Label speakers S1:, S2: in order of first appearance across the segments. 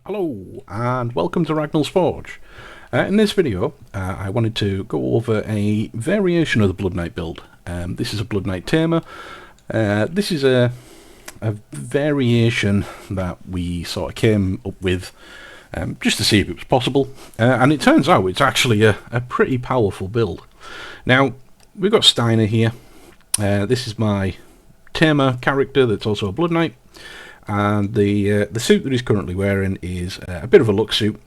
S1: Hello and welcome to Ragnall's Forge. In this video I wanted to go over a variation of the Blood Knight build. This is a Blood Knight Tamer. This is a variation that we sort of came up with just to see if it was possible, and it turns out it's actually a pretty powerful build. Now we've got Stienar here. This is my Tamer character that's also a Blood Knight. And the suit that he's currently wearing is a bit of a luck suit.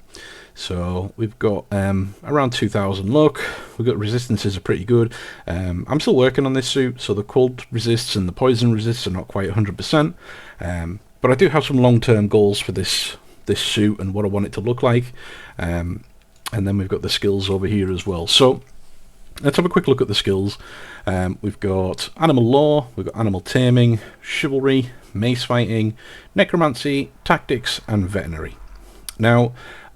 S1: So we've got around 2000 luck. We've got resistances are pretty good. I'm still working on this suit, so the cold resists and the poison resists are not quite 100%. But I do have some long-term goals for this suit and what I want it to look like. And then we've got the skills over here as well. So let's have a quick look at the skills. We've got animal law, we've got animal taming, chivalry, mace fighting, necromancy, tactics, and veterinary. Now,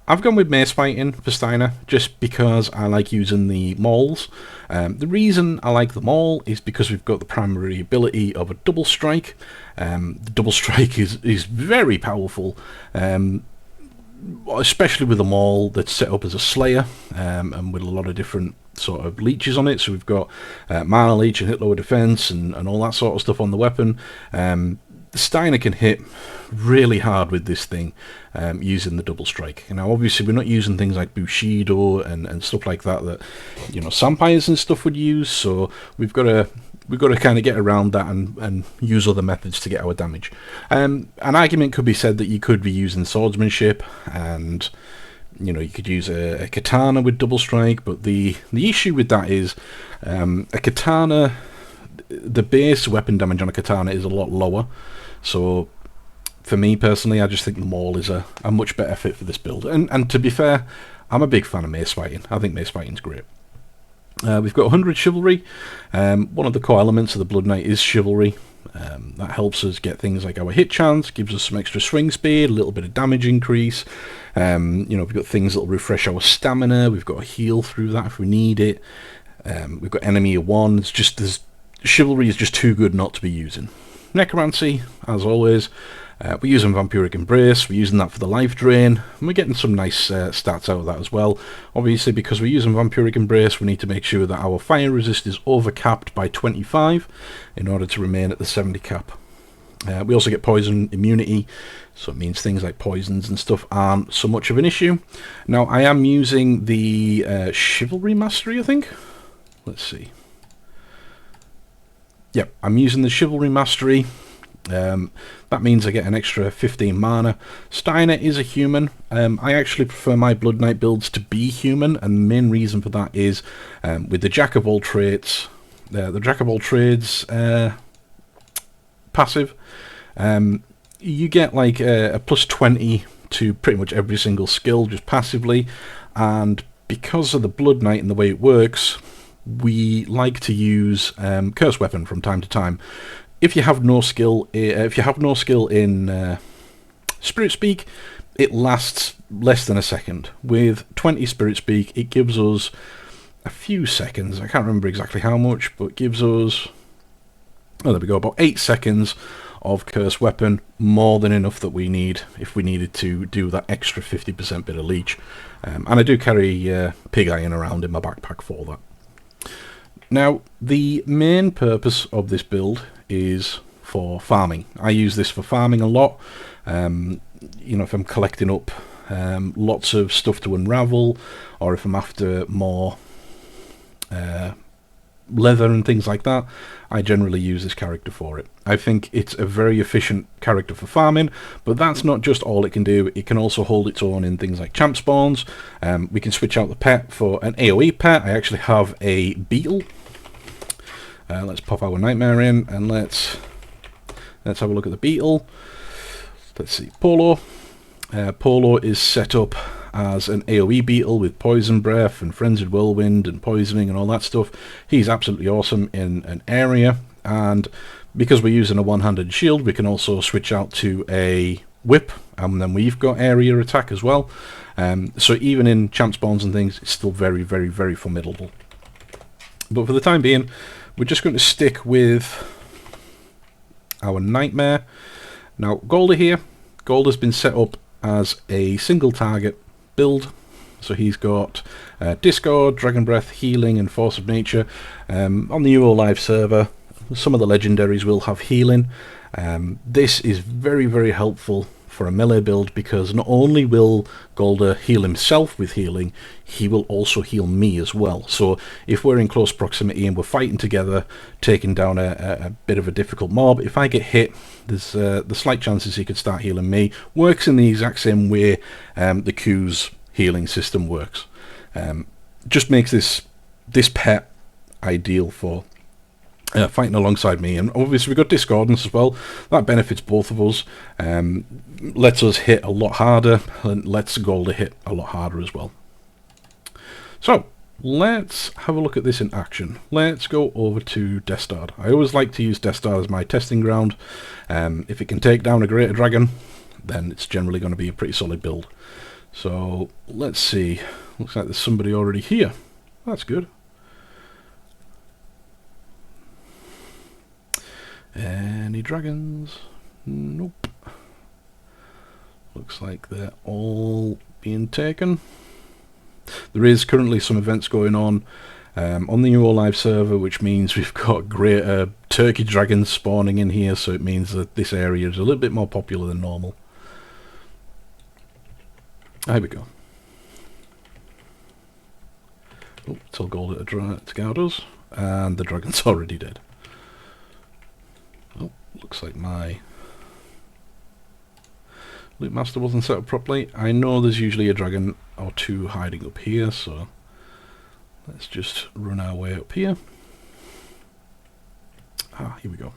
S1: I've gone with mace fighting for Stienar just because I like using the mauls. The reason I like the maul is because we've got the primary ability of a double strike. The double strike is very powerful, especially with a maul that's set up as a slayer, and with a lot of different sort of leeches on it. So we've got mana leech and hit lower defense and all that sort of stuff on the weapon. Stienar can hit really hard with this thing using the double strike. Now obviously we're not using things like Bushido and stuff like that you know, Sampires and stuff would use, so we've got to kind of get around that and use other methods to get our damage. An argument could be said that you could be using swordsmanship, and you know, you could use a katana with double strike, but the issue with that is a katana, the base weapon damage on a katana is a lot lower. So for me personally, I just think the maul is a much better fit for this build. And to be fair, I'm a big fan of mace fighting. I think mace fighting's great. We've got 100 chivalry. One of the core elements of the Blood Knight is chivalry. That helps us get things like our hit chance, gives us some extra swing speed, a little bit of damage increase. You know, we've got things that will refresh our stamina. We've got a heal through that if we need it. We've got enemy of one. It's just chivalry is just too good not to be using. Necromancy, as always. We're using Vampiric Embrace, we're using that for the life drain, and we're getting some nice stats out of that as well. Obviously, because we're using Vampiric Embrace, we need to make sure that our fire resist is overcapped by 25 in order to remain at the 70 cap. We also get poison immunity, so it means things like poisons and stuff aren't so much of an issue. Now, I am using the Chivalry Mastery, I think. Let's see. Yep, I'm using the Chivalry Mastery. That means I get an extra 15 mana. Stienar is a human. I actually prefer my Blood Knight builds to be human, and the main reason for that is with the Jack of all traits, the Jack of all trades passive, you get like a plus 20 to pretty much every single skill just passively, and because of the Blood Knight and the way it works, we like to use Curse Weapon from time to time. If you have no skill, in Spirit Speak, it lasts less than a second. With 20 Spirit Speak, it gives us a few seconds. I can't remember exactly how much, but it gives us, oh, there we go, about 8 seconds of Curse Weapon, more than enough that we need if we needed to do that extra 50% bit of leech. And I do carry Pig Iron around in my backpack for that. Now, the main purpose of this build is for farming. I use this for farming a lot. You know, if I'm collecting up lots of stuff to unravel, or if I'm after more leather and things like that, I generally use this character for it. I think it's a very efficient character for farming, but that's not just all it can do. It can also hold its own in things like champ spawns. We can switch out the pet for an AoE pet. I actually have a beetle. Let's pop our nightmare in and let's have a look at the beetle. Let's see, Polo. Polo is set up as an AoE beetle with poison breath and frenzied whirlwind and poisoning and all that stuff. He's absolutely awesome in an area, and because we're using a one-handed shield, we can also switch out to a whip, and then we've got area attack as well. So even in champ spawns and things, it's still very, very, very formidable. But for the time being, we're just going to stick with our nightmare. Now, Golda here. Golda's been set up as a single target build. So he's got Discord, Dragon Breath, Healing, and Force of Nature. On the UOAlive server, some of the legendaries will have healing. This is very, very helpful for a melee build because not only will Golder heal himself with healing, he will also heal me as well. So if we're in close proximity and we're fighting together, taking down a bit of a difficult mob, if I get hit, there's the slight chances he could start healing me. Works in the exact same way the Q's healing system works. Just makes this pet ideal for fighting alongside me. And obviously we've got Discordance as well. That benefits both of us. Lets us hit a lot harder and lets Golder hit a lot harder as well. So let's have a look at this in action. Let's go over to Destard. I always like to use Destard as my testing ground. If it can take down a greater dragon, then it's generally going to be a pretty solid build. So let's see. Looks like there's somebody already here. That's good. Any dragons? Nope. Looks like they're all being taken. There is currently some events going on the UOAlive server, which means we've got greater turkey dragons spawning in here, so it means that this area is a little bit more popular than normal. There we go. Oh, tell Golder to guard us, and the dragon's already dead. Oh, looks like my Loot Master wasn't set up properly. I know there's usually a dragon or two hiding up here, so let's just run our way up here. Ah, here we go.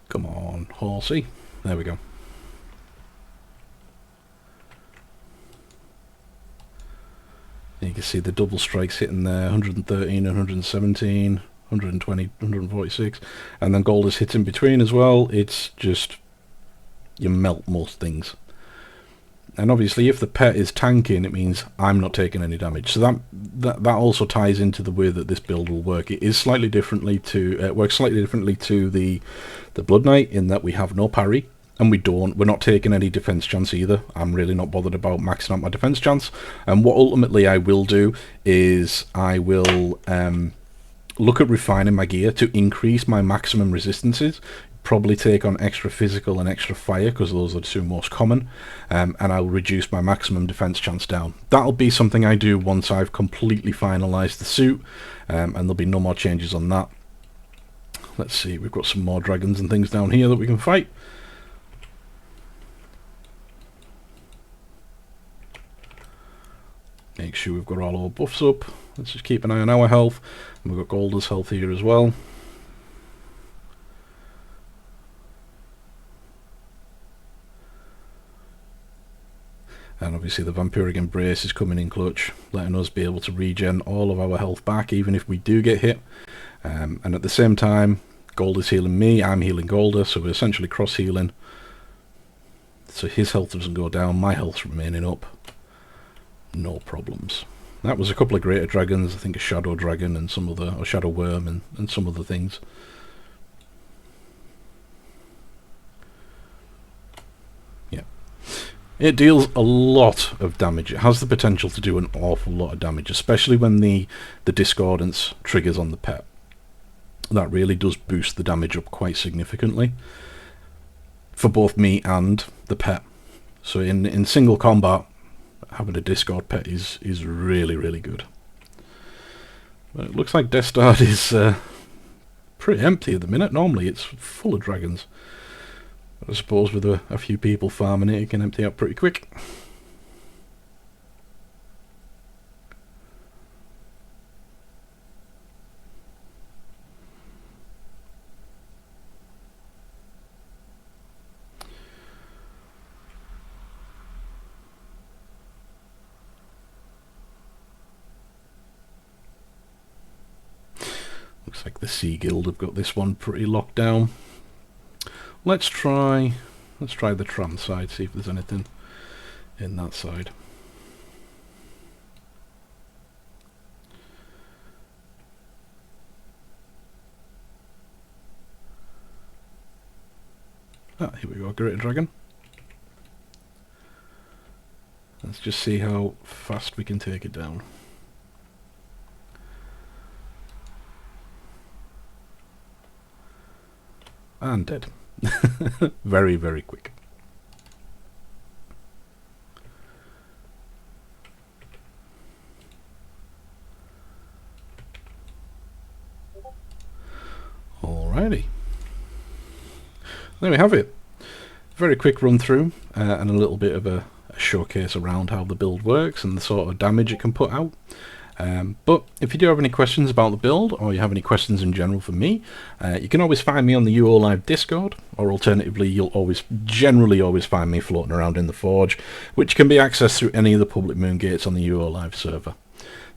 S1: Come on, horsey. There we go. You can see the double strikes hitting there, 113, 117, 120, 146, and then Gold is hit in between as well. It's just, you melt most things. And obviously if the pet is tanking, it means I'm not taking any damage. So that also ties into the way that this build will work. It is slightly differently to, works slightly differently to the Blood Knight in that we have no parry. And we're not taking any defense chance either. I'm really not bothered about maxing out my defense chance. And what ultimately I will do is I will look at refining my gear to increase my maximum resistances. Probably take on extra physical and extra fire because those are the two most common. And I'll reduce my maximum defense chance down. That'll be something I do once I've completely finalized the suit. And there'll be no more changes on that. Let's see, we've got some more dragons and things down here that we can fight. Make sure we've got all our buffs up. Let's just keep an eye on our health. And we've got Golder's health here as well. And obviously the Vampiric Embrace is coming in clutch, letting us be able to regen all of our health back even if we do get hit. And at the same time, Golder's healing me, I'm healing Golder, so we're essentially cross healing. So his health doesn't go down, my health's remaining up. No problems. That was a couple of greater dragons, I think a shadow dragon and some other, or shadow worm and some other things. Yeah. It deals a lot of damage. It has the potential to do an awful lot of damage, especially when the discordance triggers on the pet. That really does boost the damage up quite significantly for both me and the pet. So in single combat, having a Discord pet is really, really good. But it looks like Destard is pretty empty at the minute. Normally it's full of dragons. But I suppose with a few people farming it, it can empty out pretty quick. Looks like the Sea Guild have got this one pretty locked down. Let's try the tram side, see if there's anything in that side. Ah, here we go, Greater Dragon. Let's just see how fast we can take it down. And dead. Very, very quick. Alrighty. There we have it. Very quick run through and a little bit of a showcase around how the build works and the sort of damage it can put out. But if you do have any questions about the build, or you have any questions in general for me, you can always find me on the UOAlive Discord, or alternatively you'll generally always find me floating around in the Forge, which can be accessed through any of the public moon gates on the UOAlive server.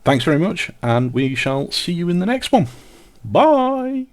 S1: Thanks very much, and we shall see you in the next one. Bye!